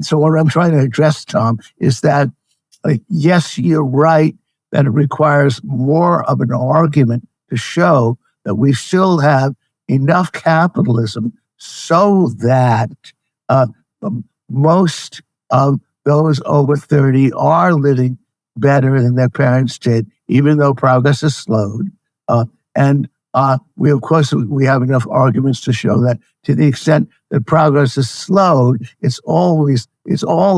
So what I'm trying to address, Tom, is that yes, you're right that it requires more of an argument to show that we still have enough capitalism so that most of those over 30 are living better than their parents did, even though progress has slowed. And we have enough arguments to show that to the extent that progress has slowed, it's all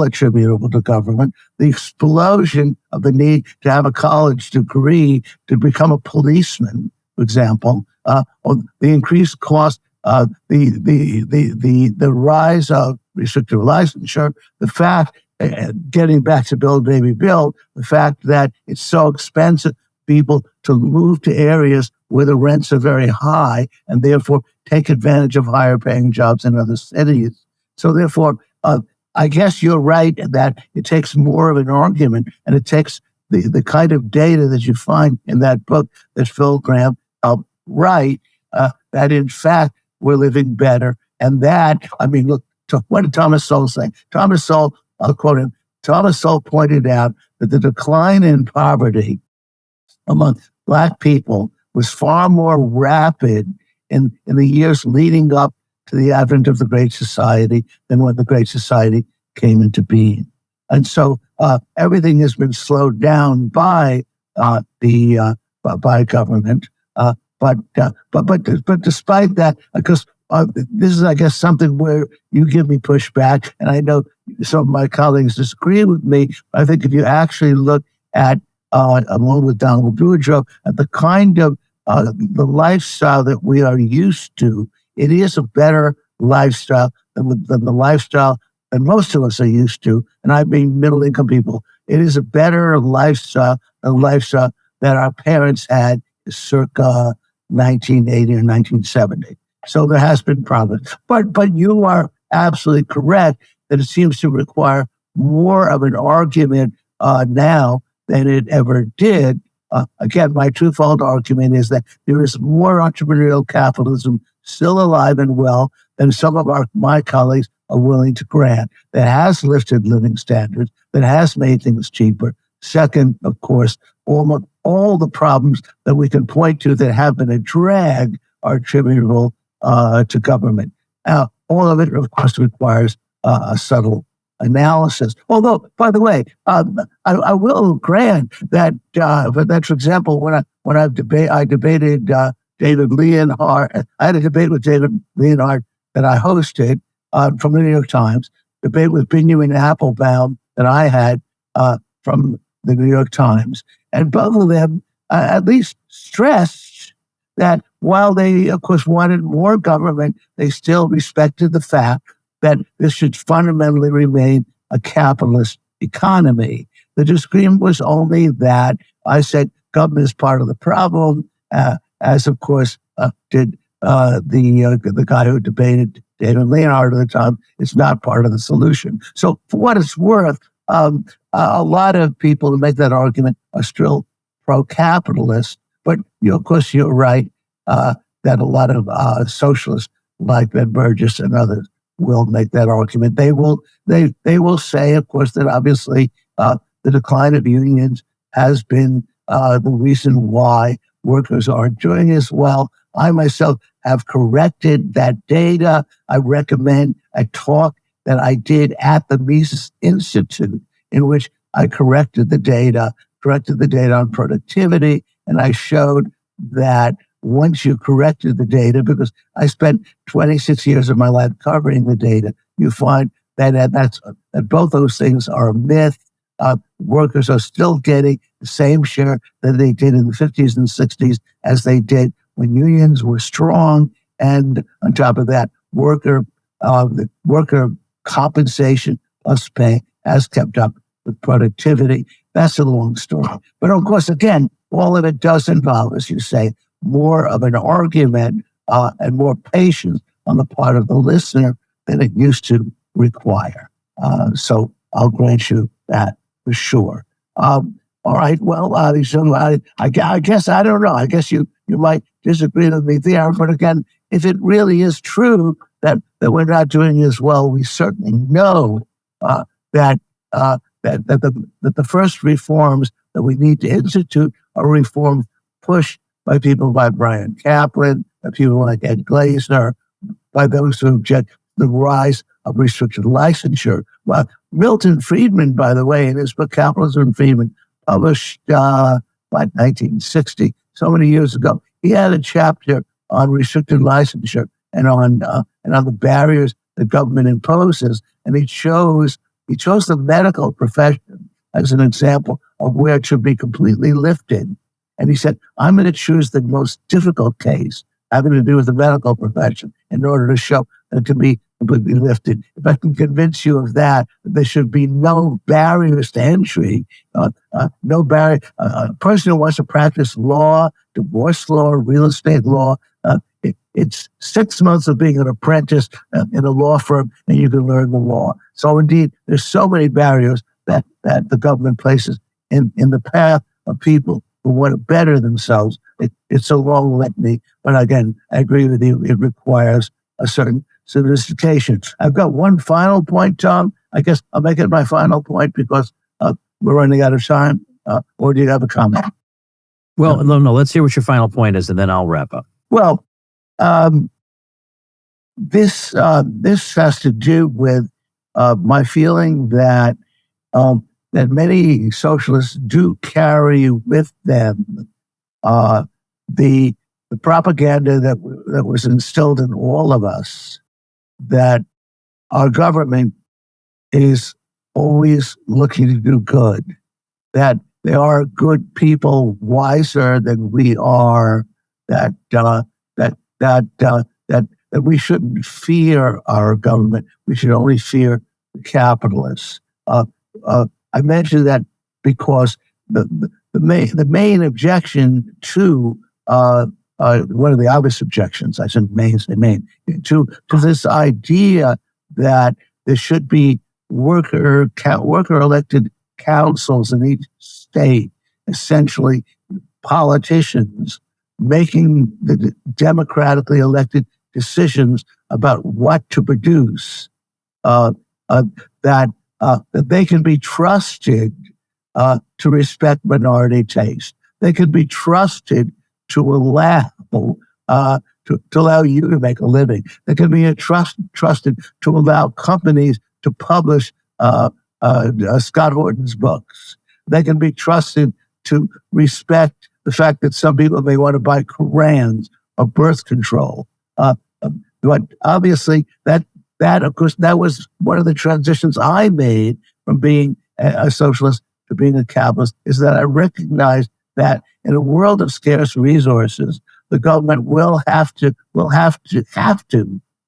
attributable to government. The explosion of the need to have a college degree to become a policeman, for example, or the increased cost, the rise of restrictive licensure, the fact, getting back to Build Baby Build, the fact that it's so expensive people to move to areas where the rents are very high and therefore take advantage of higher paying jobs in other cities. So therefore, I guess you're right that it takes more of an argument, and it takes the kind of data that you find in that book that Phil Graham helped write, that in fact we're living better. And that, look, what did Thomas Sowell say? Thomas Sowell, I'll quote him, Thomas Sowell pointed out that the decline in poverty among Black people was far more rapid in the years leading up to the advent of the Great Society than when the Great Society came into being. And so everything has been slowed down by by government. But despite that, because this is, I guess, something where you give me pushback, and I know some of my colleagues disagree with me. I think if you actually look at, along with Donald Boudreaux, at the kind of the lifestyle that we are used to, it is a better lifestyle than the lifestyle that most of us are used to, and I mean middle-income people. It is a better lifestyle than the lifestyle that our parents had circa 1980 or 1970. So there has been progress. But you are absolutely correct that it seems to require more of an argument now than it ever did. Again, my twofold argument is that there is more entrepreneurial capitalism still alive and well than some of my colleagues are willing to grant, that has lifted living standards, that has made things cheaper. Second, of course, all the problems that we can point to that have been a drag are attributable to government. All of it, of course, requires a subtle analysis. Although, by the way, I will grant that, for example, when I debated David Leonhardt, I had a debate with David Leonhardt that I hosted from the New York Times, debate with Benjamin Applebaum that I had from the New York Times, and both of them at least stressed that while they, of course, wanted more government, they still respected the fact that this should fundamentally remain a capitalist economy. The disagreement was only that I said government is part of the problem, as of course did the guy who debated David Leonhardt at the time. It's not part of the solution. So for what it's worth, a lot of people who make that argument are still pro-capitalist, but of course you're right that a lot of socialists like Ben Burgess and others will make that argument. They will say, of course, that obviously the decline of unions has been the reason why workers aren't doing as well. I myself have corrected that data. I recommend a talk that I did at the Mises Institute in which I corrected the data on productivity, and I showed that once you corrected the data, because I spent 26 years of my life covering the data, you find that both those things are a myth. Workers are still getting the same share that they did in the 50s and 60s as they did when unions were strong. And on top of that, worker compensation plus pay has kept up with productivity. That's a long story. But of course, again, all of it does involve, as you say, more of an argument and more patience on the part of the listener than it used to require. So I'll grant you that for sure. All right. Well, I guess, I don't know. I guess you might disagree with me there. But again, if it really is true that we're not doing as well, we certainly know that the first reforms that we need to institute are reforms pushed by people like Brian Kaplan, by people like Ed Glaeser, by those who object to the rise of restricted licensure. Well, Milton Friedman, by the way, in his book Capitalism and Friedman, published by 1960, so many years ago, he had a chapter on restricted licensure and on the barriers the government imposes, and he chose the medical profession as an example of where it should be completely lifted. And he said, I'm going to choose the most difficult case having to do with the medical profession in order to show that it can be completely lifted. If I can convince you of that, there should be no barriers to entry, no barrier. A person who wants to practice law, divorce law, real estate law, it's 6 months of being an apprentice in a law firm, and you can learn the law. So indeed, there's so many barriers that the government places in the path of people who want to better themselves. It's a long litany, but again, I agree with you. It requires a certain sophistication. I've got one final point, Tom. I guess I'll make it my final point because we're running out of time. Or do you have a comment? Well, no. Let's hear what your final point is, and then I'll wrap up. Well, this has to do with my feeling that many socialists do carry with them the propaganda that was instilled in all of us, that our government is always looking to do good, that there are good people wiser than we are, that we shouldn't fear our government. We should only fear the capitalists. I mention that because the main objection to one of the obvious objections, I said main, to this idea that there should be worker elected councils in each state, essentially politicians making the democratically elected decisions about what to produce, that they can be trusted to respect minority taste. They can be trusted to allow you to make a living. They can be trusted to allow companies to publish Scott Horton's books. They can be trusted to respect the fact that some people may want to buy Korans or birth control. But obviously, that of course, that was one of the transitions I made from being a socialist to being a capitalist, is that I recognized that in a world of scarce resources, the government will have to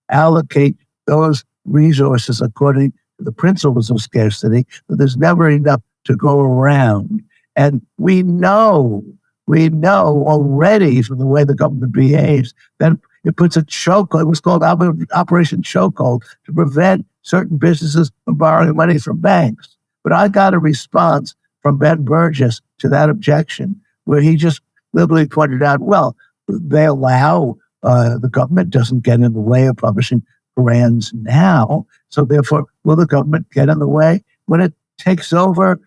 allocate those resources according to the principles of scarcity, but there's never enough to go around. And we know already from the way the government behaves that it puts a chokehold. It was called Operation Chokehold to prevent certain businesses from borrowing money from banks. But I got a response from Ben Burgess to that objection, where he just liberally pointed out, well, they allow, the government doesn't get in the way of publishing Korans now, so therefore will the government get in the way when it takes over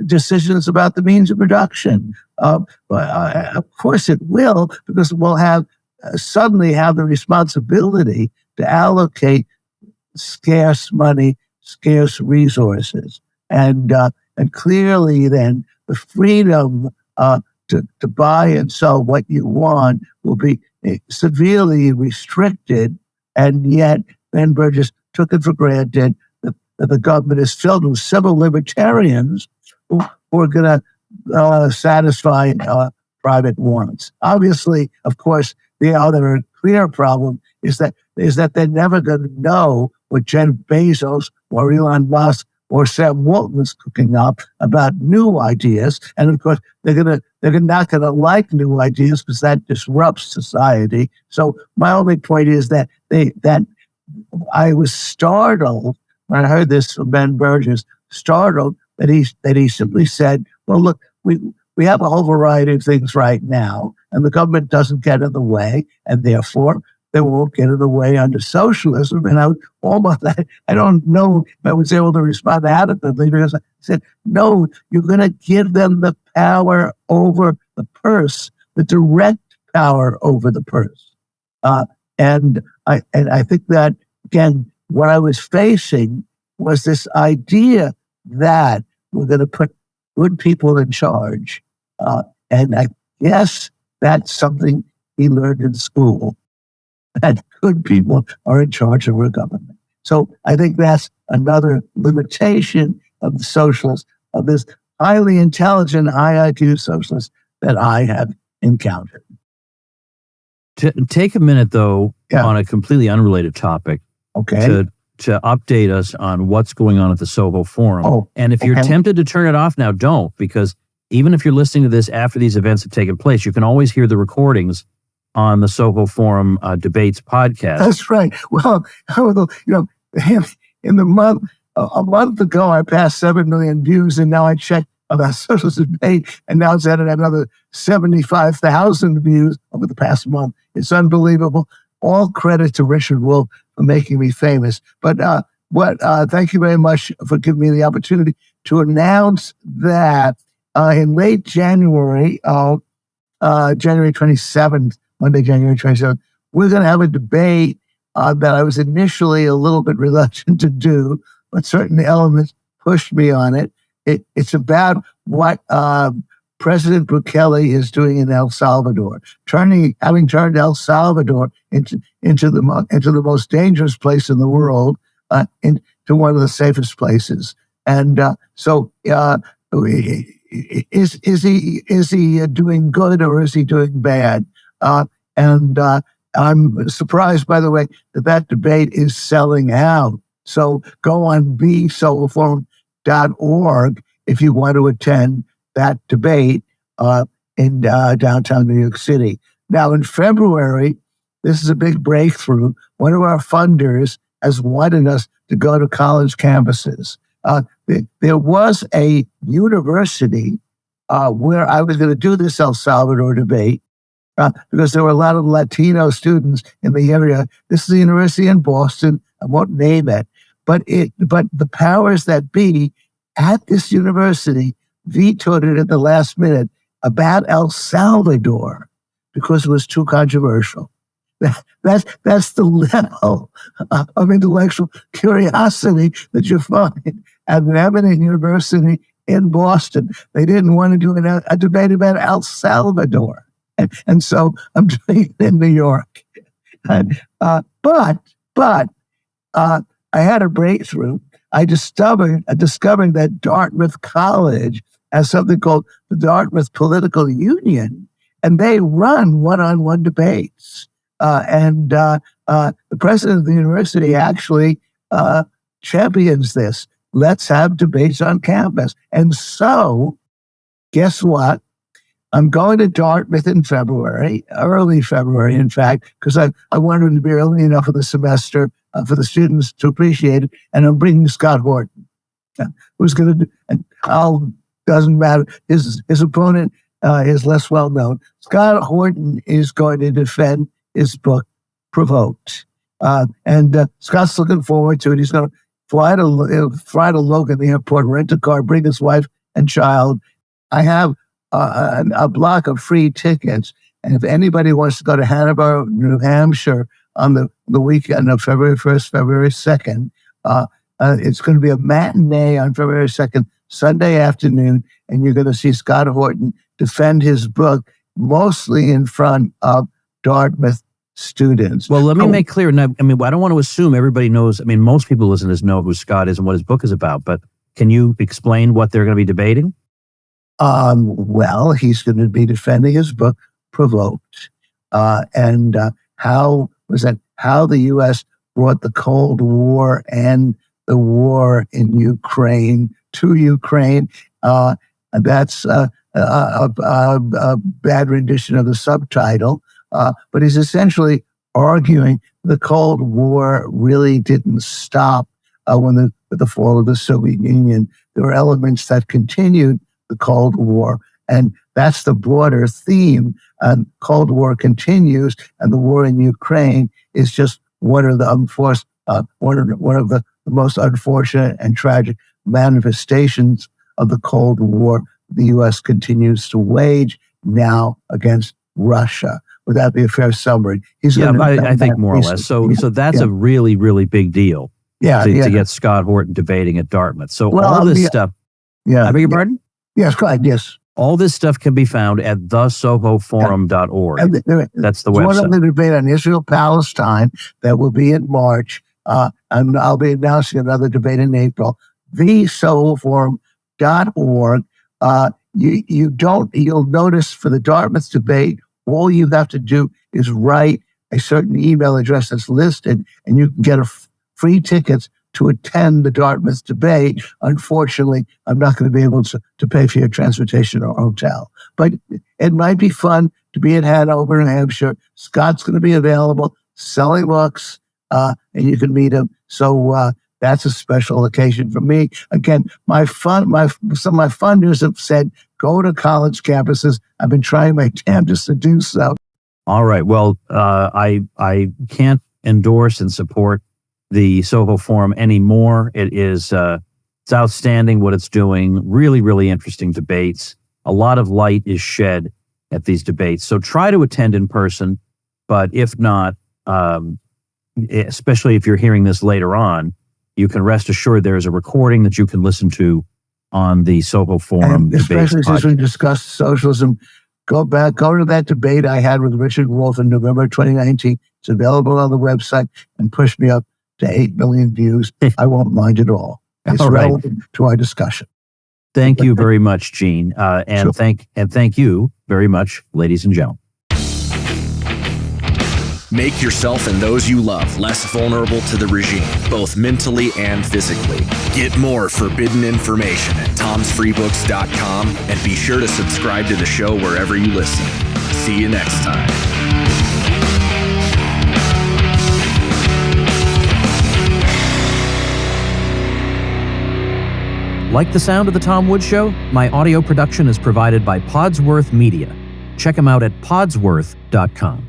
decisions about the means of production? Of course it will, because we'll suddenly have the responsibility to allocate scarce money, scarce resources. And clearly then the freedom to buy and sell what you want will be severely restricted. And yet Ben Burgess took it for granted that the government is filled with civil libertarians who are going to satisfy private wants. Obviously, of course, the other clear problem is that they're never going to know what Jeff Bezos or Elon Musk or Sam Walton is cooking up about new ideas. And of course, they're not gonna like new ideas because that disrupts society. So my only point is that I was startled when I heard this from Ben Burgess, startled that he simply said, well, look, we have a whole variety of things right now, and the government doesn't get in the way, and therefore they won't get in the way under socialism. And I don't know if I was able to respond adequately, because I said, no, you're going to give them the power over the purse, the direct power over the purse. And I think that, again, what I was facing was this idea that we're going to put good people in charge. And I guess that's something he learned in school, that good people are in charge of our government. So I think that's another limitation of the socialists, of this highly intelligent, high IQ socialists that I have encountered. To take a minute, though, on a completely unrelated topic, to update us on what's going on at the Soho Forum. And if you're tempted to turn it off now, don't, because even if you're listening to this after these events have taken place, you can always hear the recordings on the Soho Forum Debates podcast. That's right. Well, in the month, a month ago, I passed 7 million views, and now I checked about socialist debate, and now it's at another 75,000 views over the past month. It's unbelievable. All credit to Richard Wolff for making me famous. But thank you very much for giving me the opportunity to announce that in late January, January 27th, Monday, January 27th, we're going to have a debate that I was initially a little bit reluctant to do, but certain elements pushed me on it. It's about what President Bukele is doing in El Salvador, having turned El Salvador into the most dangerous place in the world, into one of the safest places. And so, is he doing good, or is he doing bad? And I'm surprised, by the way, that debate is selling out. So go on bsoulforum.org if you want to attend that debate in downtown New York City. Now, in February, this is a big breakthrough. One of our funders has wanted us to go to college campuses. There was a university where I was going to do this El Salvador debate because there were a lot of Latino students in the area. This is the university in Boston. I won't name it, but the powers that be at this university vetoed it at the last minute about El Salvador because it was too controversial. That's the level of intellectual curiosity that you find at an eminent university in Boston. They didn't want to do a debate about El Salvador. And so I'm doing it in New York. But I had a breakthrough. I discovered that Dartmouth College has something called the Dartmouth Political Union, and they run one-on-one debates. And the president of the university actually champions this. Let's have debates on campus. And so, guess what? I'm going to Dartmouth in February, early February, in fact, because I wanted to be early enough for the semester for the students to appreciate it. And I'm bringing Scott Horton, who's going to do, and doesn't matter. His opponent is less well known. Scott Horton is going to defend his book, Provoked. And Scott's looking forward to it. He's going to fly to Logan, the airport, rent a car, bring his wife and child. I have a block of free tickets. And if anybody wants to go to Hanover, New Hampshire on the weekend of February 1st, February 2nd, it's going to be a matinee on February 2nd, Sunday afternoon, and you're going to see Scott Horton defend his book, mostly in front of Dartmouth students. Well, let me make clear. I don't want to assume everybody knows. Most people listening to this know who Scott is and what his book is about, but can you explain what they're going to be debating? Well, he's going to be defending his book, Provoked, and how the U.S. brought the Cold War and the war in Ukraine to Ukraine. That's a bad rendition of the subtitle, but he's essentially arguing the Cold War really didn't stop with the fall of the Soviet Union. There were elements that continued the Cold War, and that's the broader theme. Cold War continues, and the war in Ukraine is just one of the most unfortunate and tragic manifestations of the Cold War the U.S. continues to wage now against Russia. Would that be a fair summary? I think more or less. So that's a really, really big deal. To get Scott Horton debating at Dartmouth. So all this stuff. I beg your pardon? Yes, go ahead. Yes. All this stuff can be found at thesohoforum.org. That's the website. One of the debate on Israel-Palestine that will be in March, and I'll be announcing another debate in April. thesohoforum.org. You'll notice for the Dartmouth debate, all you have to do is write a certain email address that's listed, and you can get free tickets to attend the Dartmouth debate. Unfortunately, I'm not going to be able to pay for your transportation or hotel. But it might be fun to be in Hanover, New Hampshire. Scott's going to be available, selling books, and you can meet him. So that's a special occasion for me. Again, some of my funders have said, go to college campuses. I've been trying my damnedest to do so. All right. Well, I can't endorse and support the Soho Forum anymore. It's outstanding what it's doing. Really, really interesting debates. A lot of light is shed at these debates. So try to attend in person, but if not, especially if you're hearing this later on, you can rest assured there is a recording that you can listen to on the Soho Forum debate. Especially since we discussed socialism, go to that debate I had with Richard Wolff in November 2019. It's available on the website, and push me up to 8 million views. I won't mind at all. It's relevant to our discussion. Thank you very much, Gene. And thank you very much, ladies and gentlemen. Make yourself and those you love less vulnerable to the regime, both mentally and physically. Get more forbidden information at tomsfreebooks.com, and be sure to subscribe to the show wherever you listen. See you next time. Like the sound of The Tom Woods Show? My audio production is provided by Podsworth Media. Check them out at podsworth.com.